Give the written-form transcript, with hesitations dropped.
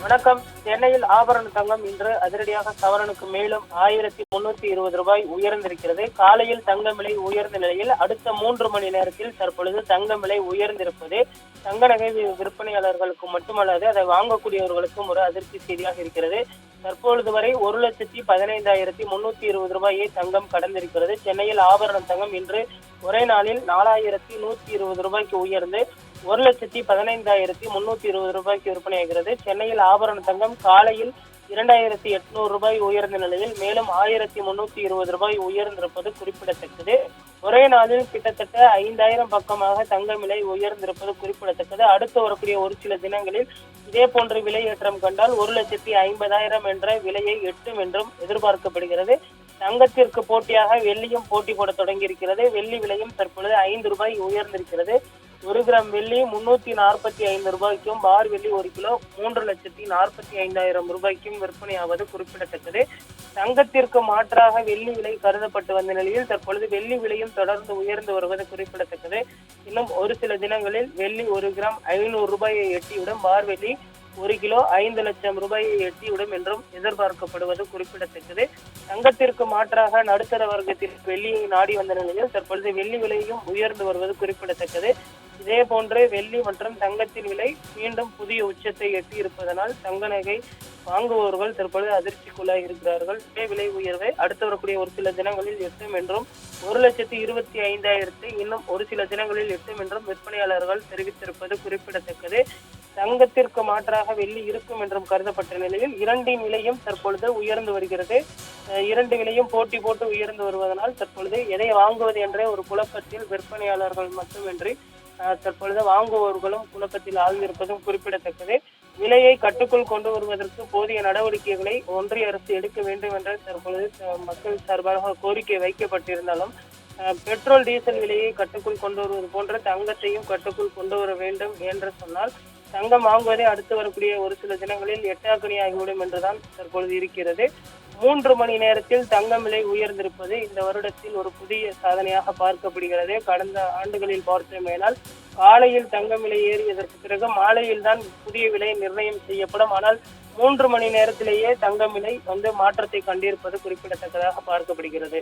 வணக்கம். சென்னையில் ஆபரண தங்கம் இன்று அதிரடியாக சவரனுக்கு மேலும் 1320 ரூபாய் உயர்ந்திருக்கிறது. காலையில் தங்கம் விலை உயர்ந்த நிலையில் அடுத்த 3 மணி நேரத்தில் தற்பொழுது தங்கம் விலை உயர்ந்திருப்பது தங்க நகை விற்பனையாளர்களுக்கு மட்டுமல்லாது அதை வாங்கக்கூடியவர்களுக்கும் ஒரு அதிர்ச்சி செய்தியாக இருக்கிறது. தற்பொழுது வரை 1,15,320 ரூபாயை தங்கம் கடந்திருக்கிறது. சென்னையில் ஆபரண தங்கம் இன்று ஒரே நாளில் 4,120 ரூபாய்க்கு உயர்ந்து 1,15,320 ரூபாய்க்கு விற்பனையாகிறது. சென்னையில் ஆபரண தங்கம் காலையில் 2,800 ரூபாய் உயர்ந்த நிலையில் மேலும் 1,320 ரூபாய் உயர்ந்திருப்பது குறிப்பிடத்தக்கது. ஒரே நாளில் கிட்டத்தட்ட 5,000 பக்கமாக தங்க விலை உயர்ந்திருப்பது குறிப்பிடத்தக்கது. அடுத்து வரக்கூடிய ஒரு சில தினங்களில் இதே போன்ற விலை ஏற்றம் கண்டால் 1,50,000 என்ற விலையை எட்டும் என்றும் எதிர்பார்க்கப்படுகிறது. தங்கத்திற்கு போட்டியாக வெள்ளியும் போட்டி போட தொடங்கியிருக்கிறது. வெள்ளி விலையும் தற்பொழுது 5 ரூபாய் உயர்ந்திருக்கிறது. 1 கிராம் வெள்ளி 345 ரூபாய்க்கும் பார் வெள்ளி 1 கிலோ 3,45,000 ரூபாய்க்கும் விற்பனையாவது குறிப்பிடத்தக்கது. தங்கத்திற்கு மாற்றாக வெள்ளி விலை கருதப்பட்டு வந்த நிலையில் தற்பொழுது வெள்ளி விலையும் தொடர்ந்து உயர்ந்து வருவது குறிப்பிடத்தக்கது. இன்னும் ஒரு சில தினங்களில் வெள்ளி 1 கிராம் 500 ரூபாயை எட்டிவிடும். பார் வெள்ளி 1 கிலோ 5 லட்சம் ரூபாயை எட்டிவிடும் என்றும் எதிர்பார்க்கப்படுவது குறிப்பிடத்தக்கது. தங்கத்திற்கு மாற்றாக நடுத்தர வர்க்கத்தில் வெள்ளியை நாடி வந்த நிலையில் தற்பொழுது வெள்ளி விலையும் உயர்ந்து வருவது குறிப்பிடத்தக்கது. இதே போன்று வெள்ளி மற்றும் தங்கத்தின் விலை மீண்டும் புதிய உச்சத்தை எட்டி இருப்பதனால் தங்க நகை வாங்குபவர்கள் தற்பொழுது அதிர்ச்சிக்குள்ளாக இருக்கிறார்கள். இதே விலை உயர்வை அடுத்து வரக்கூடிய ஒரு சில தினங்களில் எட்டும் என்றும் 1,25,000 இன்னும் ஒரு சில தினங்களில் எட்டும் என்றும் விற்பனையாளர்கள் தெரிவித்திருப்பது குறிப்பிடத்தக்கது. தங்கத்திற்கு மாற்றாக வெள்ளி இருக்கும் என்றும் கருதப்பட்ட நிலையில் இரண்டின் விலையும் தற்பொழுது உயர்ந்து வருகிறது. இரண்டு விலையும் போட்டி போட்டு உயர்ந்து வருவதனால் தற்பொழுது எதை வாங்குவது என்ற ஒரு குழப்பத்தில் விற்பனையாளர்கள் மட்டுமின்றி தற்பொழுது வாங்குபவர்களும் குழப்பத்தில் ஆழ்ந்திருப்பதும் குறிப்பிடத்தக்கது. விலையை கட்டுக்குள் கொண்டு வருவதற்கு போதிய நடவடிக்கைகளை ஒன்றிய அரசு எடுக்க வேண்டும் என்ற தற்பொழுது மக்கள் சார்பாக கோரிக்கை வைக்கப்பட்டிருந்தாலும் பெட்ரோல் டீசல் விலையை கட்டுக்குள் கொண்டு வருவது போன்ற தங்கத்தையும் கட்டுக்குள் கொண்டு வர வேண்டும் என்று சொன்னால் தங்கம் வாங்குவதை அடுத்து வரக்கூடிய ஒரு சில தினங்களில் எட்டாக்கணியாகிவிடும் என்றுதான் தற்பொழுது இருக்கிறது. 3 மணி நேரத்தில் தங்கம் விலை உயர்ந்திருப்பது இந்த வருடத்தில் ஒரு புதிய சாதனையாக பார்க்கப்படுகிறது. கடந்த ஆண்டுகளில் பார்த்தோமேனால் காலையில் தங்கம் விலை ஏறியதற்கு பிறகு மாலையில் தான் புதிய விலை நிர்ணயம் செய்யப்படும். ஆனால் 3 மணி நேரத்திலேயே தங்கம் விலை மாற்றத்தை கண்டிருப்பது குறிப்பிடத்தக்கதாக பார்க்கப்படுகிறது.